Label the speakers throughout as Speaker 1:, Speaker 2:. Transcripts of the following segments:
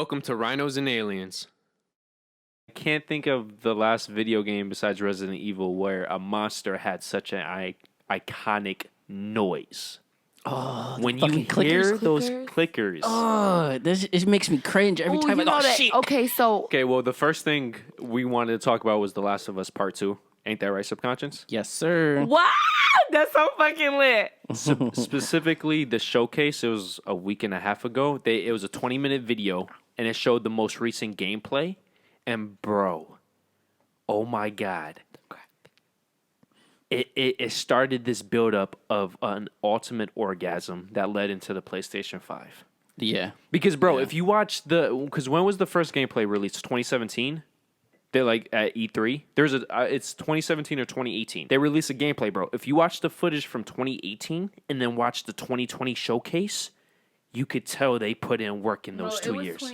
Speaker 1: Welcome to Rhinos and Aliens. I can't think of the last video game besides Resident Evil where a monster had such an iconic noise.
Speaker 2: Oh,
Speaker 1: When you hear those clickers.
Speaker 2: Oh, it makes me cringe every time.
Speaker 3: You know that.
Speaker 2: Shit.
Speaker 1: Okay, well, the first thing we wanted to talk about was The Last of Us Part 2. Ain't that right, Subconscious?
Speaker 2: Yes, sir.
Speaker 3: Wow, that's so fucking lit.
Speaker 1: Specifically, the showcase, it was a week and a half ago. It was a 20-minute video, and it showed the most recent gameplay. And, bro, oh my God. It started this buildup of an ultimate orgasm that led into the PlayStation 5.
Speaker 2: Yeah.
Speaker 1: Because, bro, if you watch because when was the first gameplay released? 2017? They're like at E3. It's 2017 or 2018. They released a gameplay, bro. If you watch the footage from 2018 and then watch the 2020 showcase, you could tell they put in work in those 2 years.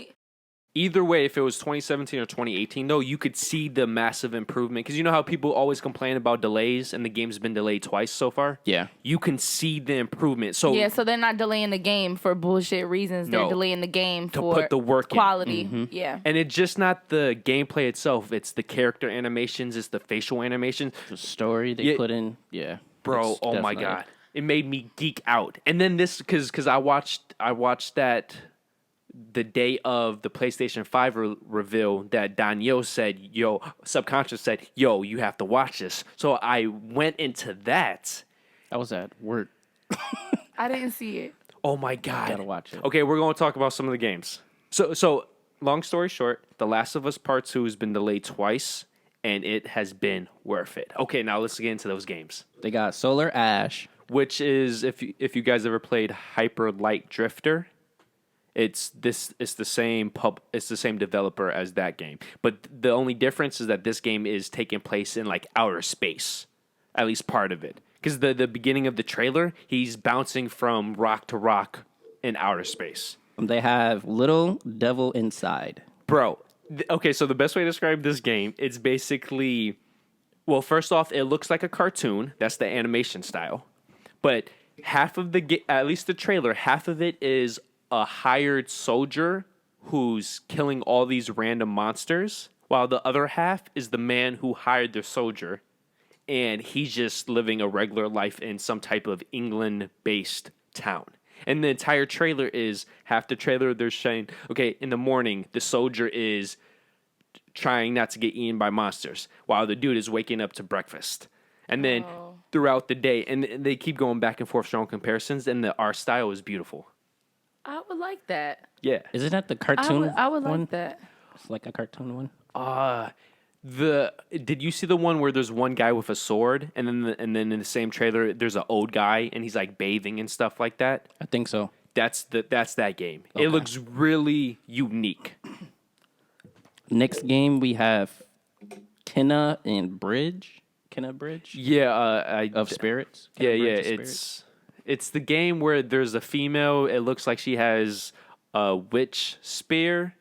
Speaker 1: Either way, if it was 2017 or 2018, though, you could see the massive improvement. Because you know how people always complain about delays, and the game's been delayed twice so far?
Speaker 2: Yeah.
Speaker 1: You can see the improvement. So
Speaker 3: they're not delaying the game for bullshit reasons. They're delaying the game
Speaker 1: to
Speaker 3: for
Speaker 1: put the work
Speaker 3: quality.
Speaker 1: in.
Speaker 2: Mm-hmm.
Speaker 3: Yeah.
Speaker 1: And it's just not the gameplay itself. It's the character animations. It's the facial animations.
Speaker 2: The story they put in. Yeah.
Speaker 1: Bro, oh my God. It made me geek out. And then this, because I watched that the day of the PlayStation 5 reveal that Daniel said, Subconscious said, you have to watch this. So I went into that.
Speaker 2: I was at work.
Speaker 3: I didn't see it.
Speaker 1: Oh my God.
Speaker 2: Gotta watch it.
Speaker 1: Okay, we're going to talk about some of the games. So long story short, The Last of Us Part 2 has been delayed twice, and it has been worth it. Okay, now let's get into those games.
Speaker 2: They got Solar Ash,
Speaker 1: which is, if you guys ever played Hyper Light Drifter, it's the same developer as that game. But the only difference is that this game is taking place in like outer space, at least part of it. Because the beginning of the trailer, he's bouncing from rock to rock in outer space.
Speaker 2: They have Little Devil Inside.
Speaker 1: Bro, okay, so the best way to describe this game, it's basically, well, first off, it looks like a cartoon. That's the animation style. But half of at least the trailer, half of it is a hired soldier who's killing all these random monsters, while the other half is the man who hired the soldier, and he's just living a regular life in some type of England-based town. And the entire trailer is, half the trailer they're saying, okay, in the morning, the soldier is trying not to get eaten by monsters, while the dude is waking up to breakfast. And then throughout the day, and they keep going back and forth showing comparisons, and the art style is beautiful.
Speaker 3: I would like that.
Speaker 1: Yeah.
Speaker 2: Isn't that the cartoon
Speaker 3: I would
Speaker 2: one?
Speaker 3: like that.
Speaker 2: It's like a cartoon one.
Speaker 1: Did you see the one where there's one guy with a sword, and then in the same trailer there's an old guy and he's like bathing and stuff like that?
Speaker 2: I think so.
Speaker 1: That's that game. Okay. It looks really unique.
Speaker 2: Next game we have Kenna Bridge.
Speaker 1: Yeah,
Speaker 2: of Spirits.
Speaker 1: It's the game where there's a female. It looks like she has a witch spear.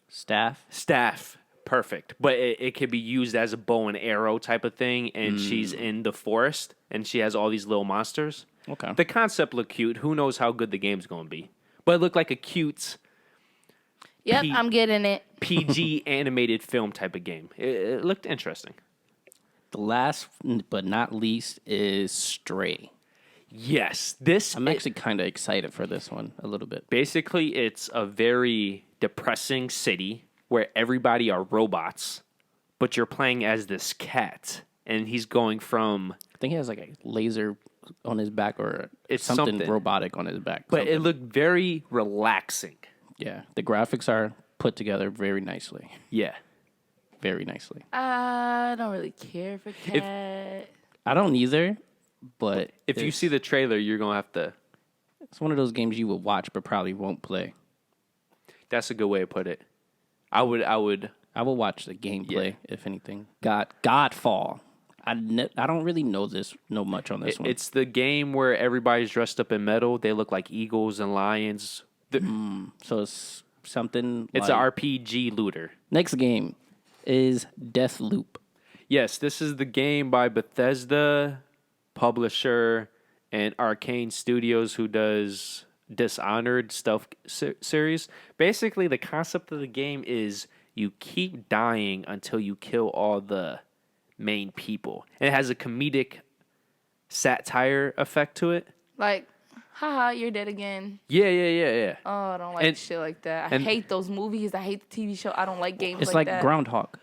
Speaker 1: Staff. Perfect. But it could be used as a bow and arrow type of thing, and she's in the forest, and she has all these little monsters.
Speaker 2: Okay.
Speaker 1: The concept looked cute. Who knows how good the game's going to be. But it looked like a cute...
Speaker 3: Yep, I'm getting it.
Speaker 1: PG animated film type of game. It looked interesting.
Speaker 2: The last but not least is Stray.
Speaker 1: Yes. I'm
Speaker 2: actually kind of excited for this one a little bit.
Speaker 1: Basically, it's a very depressing city where everybody are robots, but you're playing as this cat, and he's going from...
Speaker 2: I think he has like a laser on his back, or it's something robotic on his back.
Speaker 1: But it looked very relaxing.
Speaker 2: Yeah, the graphics are put together very nicely.
Speaker 1: Yeah.
Speaker 2: Very nicely.
Speaker 3: I don't really care for cat.
Speaker 2: I don't either, but...
Speaker 1: If you see the trailer, you're going to have to...
Speaker 2: It's one of those games you would watch but probably won't play.
Speaker 1: That's a good way to put it. I will
Speaker 2: watch the gameplay, if anything. Godfall. I don't really know much on this one.
Speaker 1: It's the game where everybody's dressed up in metal. They look like eagles and lions.
Speaker 2: So it's something
Speaker 1: It's an RPG looter.
Speaker 2: Next game is Deathloop.
Speaker 1: Yes, this is the game by Bethesda, publisher, and Arcane Studios, who does Dishonored stealth series. Basically, the concept of the game is you keep dying until you kill all the main people, and it has a comedic satire effect to it.
Speaker 3: Like, haha, you're dead again.
Speaker 1: Yeah.
Speaker 3: Oh, I don't like shit like that. I hate those movies. I hate the TV show. I don't like games
Speaker 2: It's like
Speaker 3: that.
Speaker 2: Groundhog.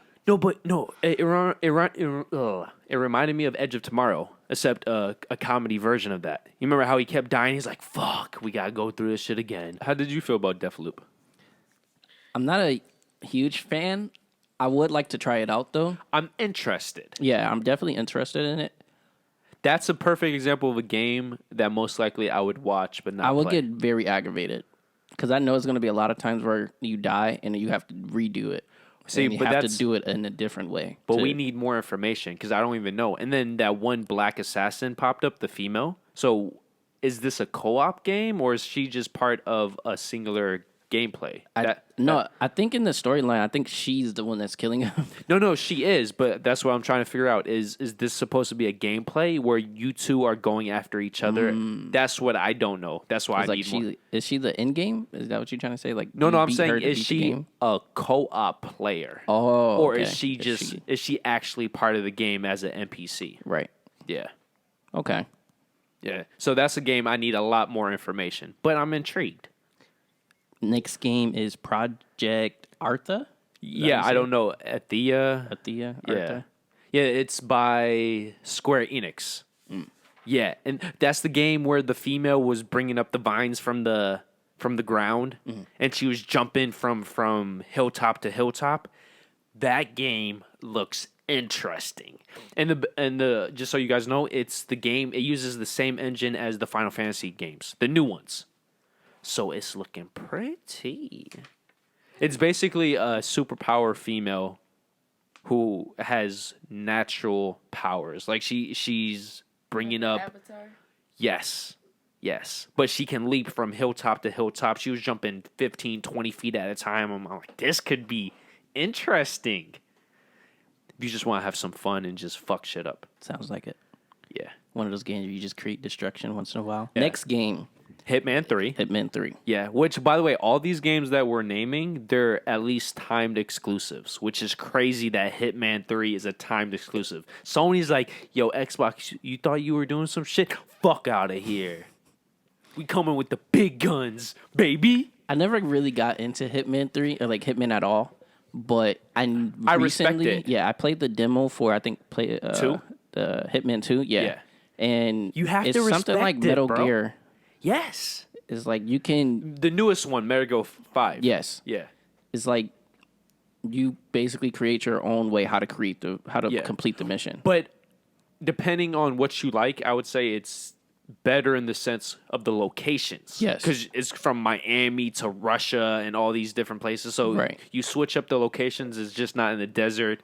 Speaker 1: No. It reminded me of Edge of Tomorrow, except a comedy version of that. You remember how he kept dying? He's like, "Fuck, we gotta go through this shit again." How did you feel about Deathloop?
Speaker 2: I'm not a huge fan. I would like to try it out though.
Speaker 1: I'm interested.
Speaker 2: Yeah, I'm definitely interested in it.
Speaker 1: That's a perfect example of a game that most likely I would watch, but not
Speaker 2: I would
Speaker 1: play.
Speaker 2: get very aggravated because I know it's going to be a lot of times where you die and you have to redo it.
Speaker 1: See,
Speaker 2: and you
Speaker 1: but
Speaker 2: have to
Speaker 1: that's-
Speaker 2: do it in a different way.
Speaker 1: But we need more information because I don't even know. And then that one black assassin popped up, the female. So is this a co-op game or is she just part of a singular gameplay?
Speaker 2: I think in the storyline, I think she's the one that's killing him.
Speaker 1: No, she is. But that's what I'm trying to figure out. Is this supposed to be a gameplay where you two are going after each other? That's what I don't know. That's why I need more.
Speaker 2: Is she the end game? Is that what you're trying to say? Like
Speaker 1: No,
Speaker 2: you
Speaker 1: I'm
Speaker 2: beat
Speaker 1: saying
Speaker 2: her to
Speaker 1: is
Speaker 2: beat the
Speaker 1: she
Speaker 2: game?
Speaker 1: a co-op player?
Speaker 2: Oh,
Speaker 1: or
Speaker 2: okay.
Speaker 1: is she is she actually part of the game as an NPC?
Speaker 2: Right?
Speaker 1: Yeah.
Speaker 2: Okay.
Speaker 1: Yeah. So that's a game I need a lot more information, but I'm intrigued.
Speaker 2: Next game is Project Artha.
Speaker 1: Yeah, I don't know. Athea.
Speaker 2: Athea.
Speaker 1: Yeah.
Speaker 2: Artha.
Speaker 1: Yeah, it's by Square Enix. Yeah, and that's the game where the female was bringing up the vines from the ground, and she was jumping from hilltop to hilltop. That game looks interesting, and the just so you guys know, it's the game. It uses the same engine as the Final Fantasy games, the new ones. So it's looking pretty. It's basically a superpower female who has natural powers. Like she's bringing up.
Speaker 3: Avatar.
Speaker 1: Yes. But she can leap from hilltop to hilltop. She was jumping 15, 20 feet at a time. I'm like, this could be interesting. If you just want to have some fun and just fuck shit up.
Speaker 2: Sounds like it.
Speaker 1: Yeah.
Speaker 2: One of those games where you just create destruction once in a while.
Speaker 1: Yeah.
Speaker 2: Next game,
Speaker 1: Hitman 3.
Speaker 2: Hitman 3.
Speaker 1: Yeah, which, by the way, all these games that we're naming, they're at least timed exclusives, which is crazy that Hitman 3 is a timed exclusive. Sony's like, yo, Xbox, you thought you were doing some shit? Fuck out of here. We coming with the big guns, baby.
Speaker 2: I never really got into Hitman 3 or like Hitman at all, but I
Speaker 1: respect
Speaker 2: recently,
Speaker 1: it.
Speaker 2: yeah, I played the demo for I think
Speaker 1: Two?
Speaker 2: the Hitman 2, yeah. And
Speaker 1: You have
Speaker 2: it's
Speaker 1: to
Speaker 2: something
Speaker 1: respect
Speaker 2: like
Speaker 1: it,
Speaker 2: Metal
Speaker 1: bro.
Speaker 2: Gear.
Speaker 1: Yes.
Speaker 2: It's like you can
Speaker 1: The newest one, Mergo 5.
Speaker 2: yes.
Speaker 1: Yeah.
Speaker 2: It's like you basically create your own way how to
Speaker 1: Yeah.
Speaker 2: complete the mission.
Speaker 1: But depending on what you like, I would say it's better in the sense of the locations.
Speaker 2: Yes.
Speaker 1: Because it's from Miami to Russia and all these different places. So
Speaker 2: Right.
Speaker 1: you switch up the locations. It's just not in the desert.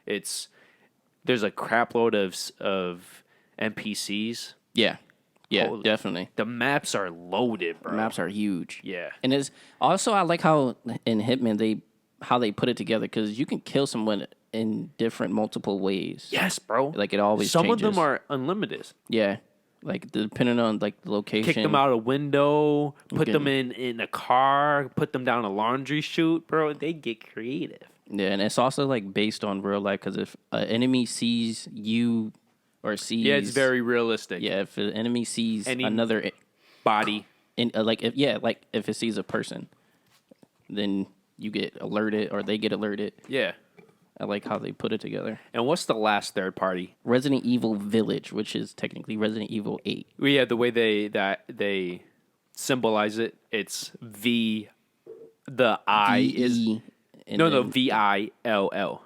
Speaker 1: There's a crap load of NPCs.
Speaker 2: Yeah. Yeah,
Speaker 1: Holy-
Speaker 2: definitely.
Speaker 1: The maps are loaded, bro.
Speaker 2: Maps are huge.
Speaker 1: Yeah.
Speaker 2: And it's also I like how in Hitman they put it together because you can kill someone in different multiple ways.
Speaker 1: Yes, bro.
Speaker 2: Like it always
Speaker 1: Some
Speaker 2: changes.
Speaker 1: of them are unlimited.
Speaker 2: Yeah. Like depending on like the location.
Speaker 1: Kick them out a window, put
Speaker 2: can-
Speaker 1: them in a car, put them down a laundry chute, bro. They get creative.
Speaker 2: Yeah, and it's also like based on real life because if an enemy sees you or sees
Speaker 1: Yeah, it's very realistic.
Speaker 2: yeah if an enemy sees
Speaker 1: Any-
Speaker 2: another
Speaker 1: Body.
Speaker 2: like if it sees a person, then you get alerted or they get alerted.
Speaker 1: Yeah.
Speaker 2: I like how they put it together.
Speaker 1: And what's the last third party?
Speaker 2: Resident Evil Village, which is technically Resident Evil 8.
Speaker 1: Well, yeah, the way they symbolize it, it's V. The I is
Speaker 2: VE, and
Speaker 1: no
Speaker 2: then-
Speaker 1: VILL.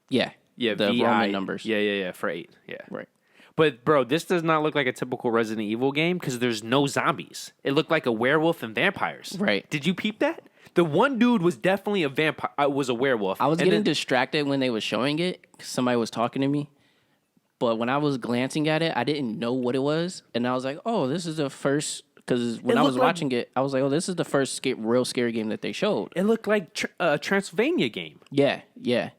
Speaker 2: Yeah,
Speaker 1: Yeah,
Speaker 2: the
Speaker 1: VI,
Speaker 2: Roman numbers.
Speaker 1: Yeah, for 8. Yeah.
Speaker 2: Right.
Speaker 1: But bro, this does not look like a typical Resident Evil game because there's no zombies. It looked like a werewolf and vampires.
Speaker 2: Right.
Speaker 1: Did you peep that? The one dude was definitely a vampire. Was a werewolf.
Speaker 2: I was
Speaker 1: And
Speaker 2: getting
Speaker 1: then-
Speaker 2: distracted when they were showing it 'cause somebody was talking to me. But when I was glancing at it, I didn't know what it was, and I was like, "Oh, this is the first." Because when
Speaker 1: It
Speaker 2: I was
Speaker 1: looked like-
Speaker 2: watching it, I was like, "Oh, this is the first real scary game that they showed."
Speaker 1: It looked like a Transylvania game.
Speaker 2: Yeah, yeah.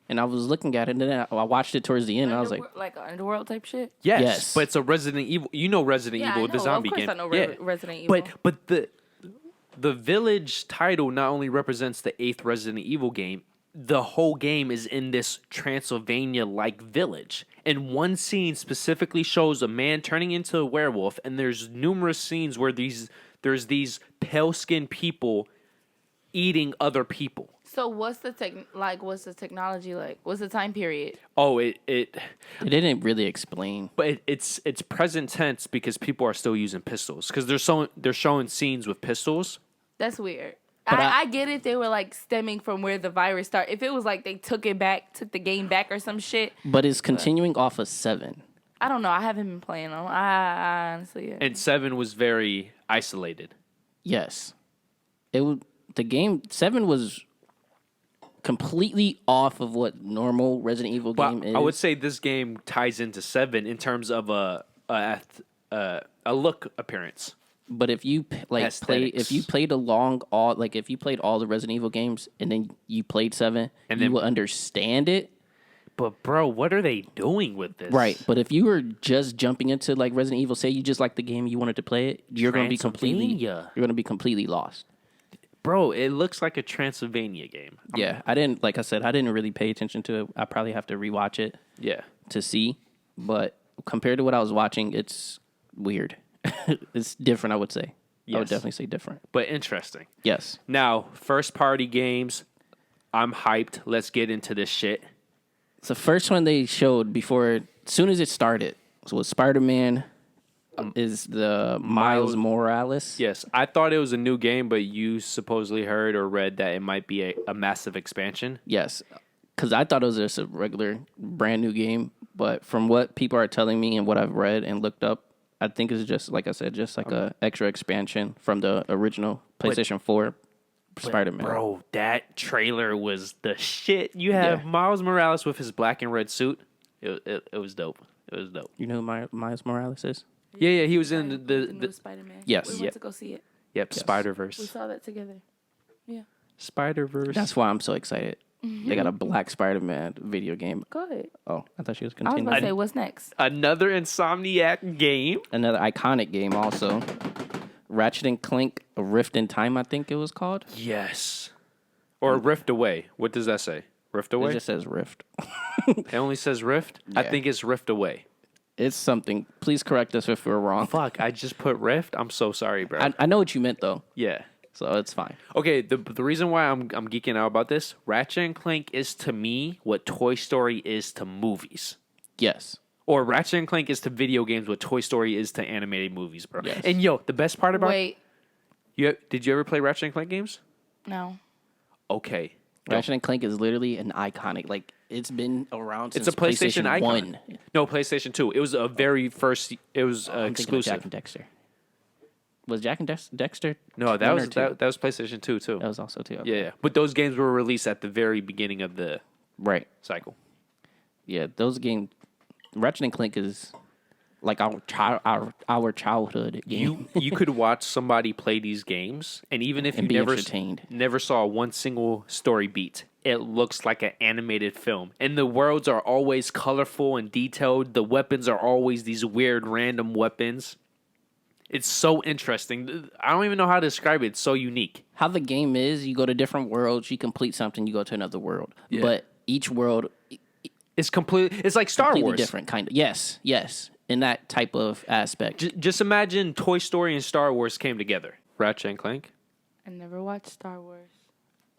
Speaker 2: And I was looking at it, and then I watched it towards the end, and I was like,
Speaker 3: like an Underworld type shit.
Speaker 1: Yes, but it's a Resident Evil. You know Resident Evil, the zombie
Speaker 3: of course
Speaker 1: game.
Speaker 3: I know Resident Evil.
Speaker 1: But the Village title not only represents the 8th Resident Evil game, the whole game is in this Transylvania-like village. And one scene specifically shows a man turning into a werewolf, and there's numerous scenes where there's these pale-skinned people eating other people.
Speaker 3: So what's the technology like? What's the time period?
Speaker 1: Oh, it
Speaker 2: didn't really explain.
Speaker 1: But it's present tense because people are still using pistols because they're showing scenes with pistols.
Speaker 3: That's weird.
Speaker 2: But
Speaker 3: I get it. They were like stemming from where the virus started. If it was like they took the game back or some shit.
Speaker 2: But it's continuing off of 7.
Speaker 3: I don't know. I haven't been playing them. I honestly. Yeah.
Speaker 1: And 7 was very isolated.
Speaker 2: Yes, the game 7 was completely off of what normal Resident Evil game is.
Speaker 1: I would say this game ties into 7 in terms of a look appearance.
Speaker 2: But if you if you played all the Resident Evil games and then you played 7, and you will understand it.
Speaker 1: But bro, what are they doing with this?
Speaker 2: Right, but if you were just jumping into like Resident Evil, say you just like the game, you wanted to play it, you're going to be completely lost.
Speaker 1: Bro, it looks like a Transylvania game.
Speaker 2: Yeah, I didn't really pay attention to it. I probably have to rewatch it.
Speaker 1: Yeah,
Speaker 2: to see, but compared to what I was watching, it's weird. It's different, I would say. Yes. I would definitely say different.
Speaker 1: But interesting.
Speaker 2: Yes.
Speaker 1: Now, first party games, I'm hyped. Let's get into this shit.
Speaker 2: It's the first one they showed as soon as it started. So with Spider-Man is the Miles Morales.
Speaker 1: Yes. I thought it was a new game, but you supposedly heard or read that it might be a massive expansion.
Speaker 2: Yes. Because I thought it was just a regular brand new game. But from what people are telling me and what I've read and looked up, I think it's just, like I said, just like a extra expansion from the original PlayStation 4 Spider-Man.
Speaker 1: Bro, that trailer was the shit. You have Miles Morales with his black and red suit. It was dope. It was dope.
Speaker 2: You know who Miles Morales is?
Speaker 1: Yeah, he was in the
Speaker 3: new Spider-Man.
Speaker 2: Yes.
Speaker 3: We went to go see it.
Speaker 1: Yep,
Speaker 2: yes.
Speaker 1: Spider-Verse.
Speaker 3: We saw that together. Yeah.
Speaker 1: Spider-Verse.
Speaker 2: That's why I'm so excited. They got a black Spider-Man video game.
Speaker 3: Go ahead.
Speaker 2: Oh, I thought she was
Speaker 3: I was
Speaker 2: continuing.
Speaker 3: about to say, what's next?
Speaker 1: Another Insomniac game.
Speaker 2: Another iconic game also. Ratchet and Clank, A Rift in Time, I think it was called.
Speaker 1: Yes. Or Rift Away. What does that say? Rift Away?
Speaker 2: It just says Rift.
Speaker 1: It only says Rift?
Speaker 2: Yeah.
Speaker 1: I think it's Rift Away.
Speaker 2: It's something. Please correct us if we're wrong.
Speaker 1: Fuck, I just put Rift? I'm so sorry, bro.
Speaker 2: I know what you meant, though.
Speaker 1: Yeah.
Speaker 2: So it's fine.
Speaker 1: Okay, the reason why I'm geeking out about this, Ratchet and Clank is to me what Toy Story is to movies.
Speaker 2: Yes.
Speaker 1: Or Ratchet and Clank is to video games what Toy Story is to animated movies, bro.
Speaker 2: Yes.
Speaker 1: And yo, the best part about
Speaker 3: Wait.
Speaker 1: Did you ever play Ratchet and Clank games?
Speaker 3: No.
Speaker 1: Okay.
Speaker 2: Ratchet and Clank is literally an iconic. Like, it's been around since
Speaker 1: It's a PlayStation icon.
Speaker 2: 1.
Speaker 1: No, PlayStation 2. It was a very first. It was
Speaker 2: I'm thinking of
Speaker 1: exclusive.
Speaker 2: Jack and Dexter. Was Jack and Dexter?
Speaker 1: No, that
Speaker 2: 1
Speaker 1: was
Speaker 2: or 2?
Speaker 1: that was PlayStation 2 too.
Speaker 2: That was also 2. Okay.
Speaker 1: Yeah. But those games were released at the very beginning of the
Speaker 2: Right.
Speaker 1: cycle.
Speaker 2: Yeah, those games. Ratchet and Clank is like our childhood game.
Speaker 1: You could watch somebody play these games, and even if
Speaker 2: And
Speaker 1: you
Speaker 2: be
Speaker 1: never
Speaker 2: entertained.
Speaker 1: never saw one single story beat, it looks like an animated film. And the worlds are always colorful and detailed. The weapons are always these weird random weapons. It's so interesting. I don't even know how to describe it. It's so unique.
Speaker 2: How the game is, you go to different worlds, you complete something, you go to another world.
Speaker 1: Yeah.
Speaker 2: But each world
Speaker 1: It's it's like Star
Speaker 2: completely
Speaker 1: Wars.
Speaker 2: different, kind of. Yes, in that type of aspect.
Speaker 1: Just imagine Toy Story and Star Wars came together. Ratchet and Clank.
Speaker 3: I never watched Star Wars.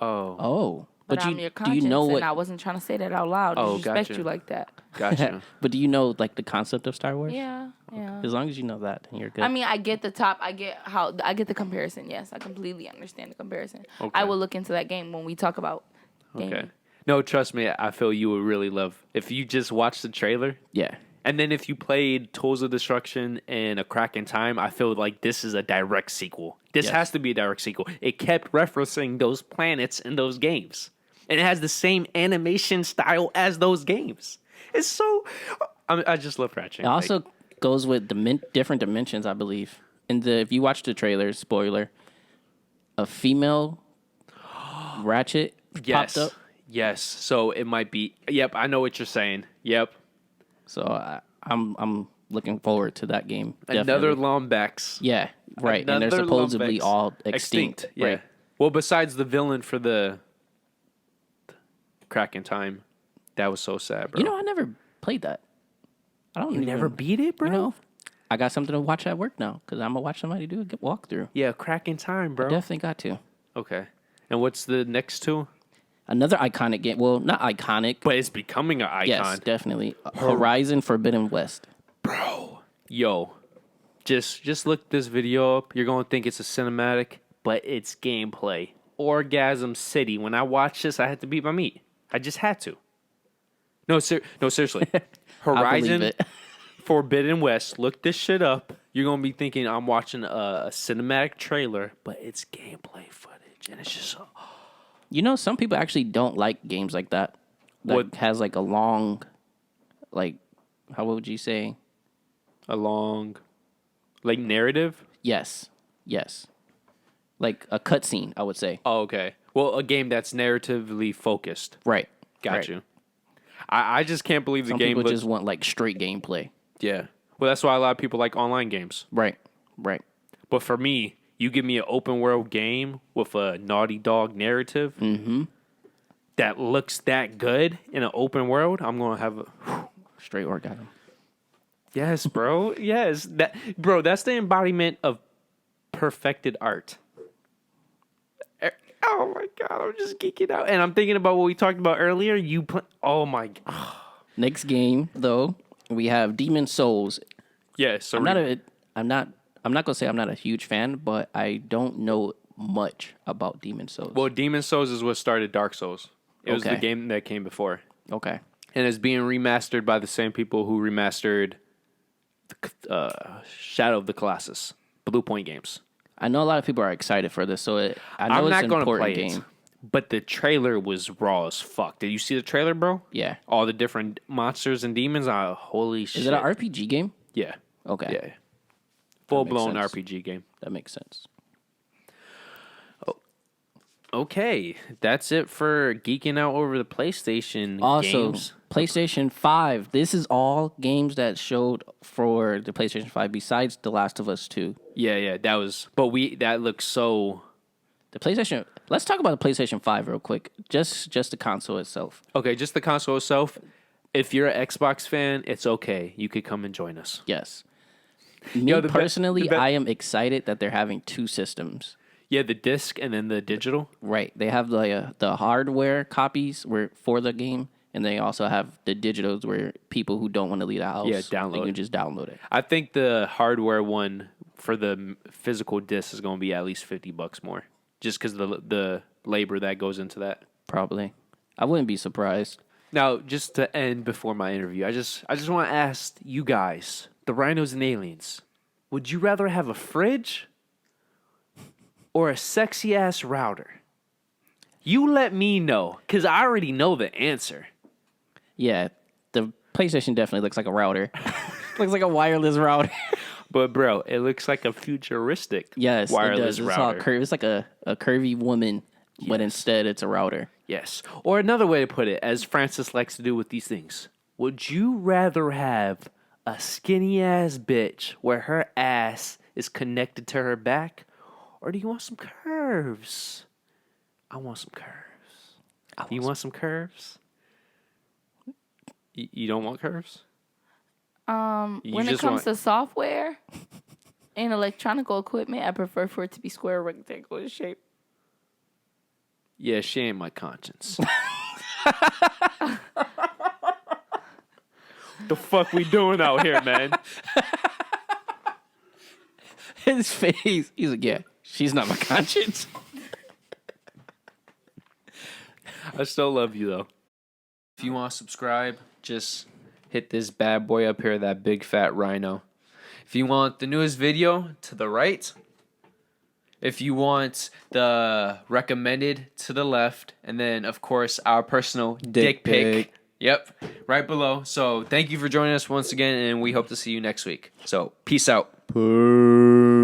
Speaker 1: Oh.
Speaker 3: But I'm your conscience,
Speaker 2: do you know what?
Speaker 3: and I wasn't trying to say that out loud.
Speaker 1: Oh,
Speaker 3: Disrespect
Speaker 1: gotcha.
Speaker 3: you like that.
Speaker 1: Gotcha.
Speaker 2: But do you know like the concept of Star Wars?
Speaker 3: Yeah.
Speaker 2: As long as you know that, then you're good.
Speaker 3: I mean, I get I get the comparison. Yes, I completely understand the comparison.
Speaker 1: Okay.
Speaker 3: I will look into that game when we talk about gaming.
Speaker 1: Okay. No, trust me. I feel you would really love if you just watched the trailer.
Speaker 2: yeah.
Speaker 1: And then if you played Tools of Destruction and A Crack in Time, I feel like this is a direct sequel. This
Speaker 2: Yes.
Speaker 1: has to be a direct sequel. It kept referencing those planets in those games. And it has the same animation style as those games. It's so... I just love Ratchet.
Speaker 2: It also goes with different dimensions, I believe. If you watch the trailer, spoiler, a female Ratchet
Speaker 1: Yes.
Speaker 2: popped up.
Speaker 1: Yes. So it might be. Yep. I know what you're saying. Yep.
Speaker 2: So I'm looking forward to that game.
Speaker 1: Another
Speaker 2: Definitely.
Speaker 1: Lombax.
Speaker 2: Yeah, right. And they're
Speaker 1: Another
Speaker 2: supposedly
Speaker 1: Lombax.
Speaker 2: all extinct.
Speaker 1: Yeah.
Speaker 2: Right.
Speaker 1: Well, besides the villain for the Crack in Time, that was so sad, bro.
Speaker 2: You know, I never played that. I don't
Speaker 1: You
Speaker 2: even,
Speaker 1: never beat it, bro?
Speaker 2: You know, I got something to watch at work now because I'm gonna watch somebody do a walkthrough.
Speaker 1: Yeah, Crack in Time, bro.
Speaker 2: Definitely got to.
Speaker 1: Okay. And what's the next two?
Speaker 2: Another iconic game. Well, not iconic.
Speaker 1: But it's becoming an icon.
Speaker 2: Yes, definitely. Horizon Forbidden West.
Speaker 1: Bro. Yo. Just look this video up. You're going to think it's a cinematic, but it's gameplay. Orgasm City. When I watched this, I had to beat my meat. I just had to. No, seriously.
Speaker 2: I believe
Speaker 1: Horizon
Speaker 2: it.
Speaker 1: Forbidden West. Look this shit up. You're going to be thinking I'm watching a cinematic trailer, but it's gameplay footage. And it's just so...
Speaker 2: You know, some people actually don't like games like that. That
Speaker 1: What-
Speaker 2: has like a long, like, how would you say?
Speaker 1: A long... Like narrative?
Speaker 2: Yes. Like a cutscene, I would say.
Speaker 1: Oh, okay. Well, a game that's narratively focused.
Speaker 2: Right.
Speaker 1: Got
Speaker 2: right.
Speaker 1: you. I just can't believe
Speaker 2: Some
Speaker 1: the game
Speaker 2: people
Speaker 1: looks...
Speaker 2: just want like straight gameplay.
Speaker 1: Yeah. Well, that's why a lot of people like online games.
Speaker 2: Right.
Speaker 1: But for me, you give me an open world game with a Naughty Dog narrative that looks that good in an open world, I'm going to have a...
Speaker 2: Straight orgasm.
Speaker 1: Yes, bro. Yes. That's the embodiment of perfected art. Oh my God, I'm just geeking out. And I'm thinking about what we talked about earlier. Oh my God.
Speaker 2: Next game, though, we have Demon Souls.
Speaker 1: Yeah, so
Speaker 2: I'm not gonna say I'm not a huge fan, but I don't know much about Demon Souls.
Speaker 1: Well, Demon Souls is what started Dark Souls. It was the
Speaker 2: Okay.
Speaker 1: game that came before.
Speaker 2: Okay.
Speaker 1: And it's being remastered by the same people who remastered Shadow of the Colossus, Blue Point Games.
Speaker 2: I know a lot of people are excited for this, so I know
Speaker 1: I'm
Speaker 2: it's
Speaker 1: not
Speaker 2: an
Speaker 1: going to
Speaker 2: important
Speaker 1: play
Speaker 2: game.
Speaker 1: it, but the trailer was raw as fuck. Did you see the trailer, bro?
Speaker 2: Yeah.
Speaker 1: All the different monsters and demons. Holy shit!
Speaker 2: Is it an RPG game?
Speaker 1: Yeah.
Speaker 2: Okay.
Speaker 1: Yeah. Full blown
Speaker 2: sense.
Speaker 1: RPG game.
Speaker 2: That makes sense.
Speaker 1: Okay, that's it for geeking out over the PlayStation
Speaker 2: Also,
Speaker 1: games.
Speaker 2: PlayStation 5. This is all games that showed for the PlayStation 5 besides The Last of Us 2.
Speaker 1: Yeah, that was. But that looks so.
Speaker 2: The PlayStation. Let's talk about the PlayStation 5 real quick. Just the console itself.
Speaker 1: Okay, just the console itself. If you're an Xbox fan, it's okay. You could come and join us.
Speaker 2: Yes. Me
Speaker 1: the
Speaker 2: personally,
Speaker 1: be-
Speaker 2: I am excited that they're having two systems.
Speaker 1: Yeah, the disc and then the digital.
Speaker 2: Right. They have the hardware copies for the game, and they also have the digitals where people who don't want to leave the house,
Speaker 1: download
Speaker 2: they
Speaker 1: it.
Speaker 2: can just download it.
Speaker 1: I think the hardware one for the physical disc is going to be at least $50 more, just because the labor that goes into that.
Speaker 2: Probably. I wouldn't be surprised.
Speaker 1: Now, just to end before my interview, I just want to ask you guys, the Rhinos and Aliens, would you rather have a fridge or a sexy ass router? You let me know, because I already know the answer.
Speaker 2: Yeah, the PlayStation definitely looks like a router. Looks like a wireless router.
Speaker 1: But bro, it looks like a futuristic
Speaker 2: Yes,
Speaker 1: wireless
Speaker 2: it does. It's all
Speaker 1: router.
Speaker 2: It's like a curvy woman, but instead it's a router.
Speaker 1: Yes. Or another way to put it, as Francis likes to do with these things, would you rather have a skinny ass bitch where her ass is connected to her back, or do you want some curves? I want some curves. You want some curves? You don't want curves?
Speaker 3: When it
Speaker 1: just
Speaker 3: comes
Speaker 1: want-
Speaker 3: to software and electronic equipment, I prefer for it to be square or rectangular in shape.
Speaker 1: Yeah, she ain't my conscience. The fuck we doing out here, man?
Speaker 2: His face. He's like, yeah, she's not my conscience.
Speaker 1: I still love you, though. If you want to subscribe, just hit this bad boy up here, that big fat rhino. If you want the newest video, to the right. If you want the recommended, to the left. And then, of course, our personal dick pic. Yep, right below. So thank you for joining us once again, and we hope to see you next week. So peace out.
Speaker 2: Peace.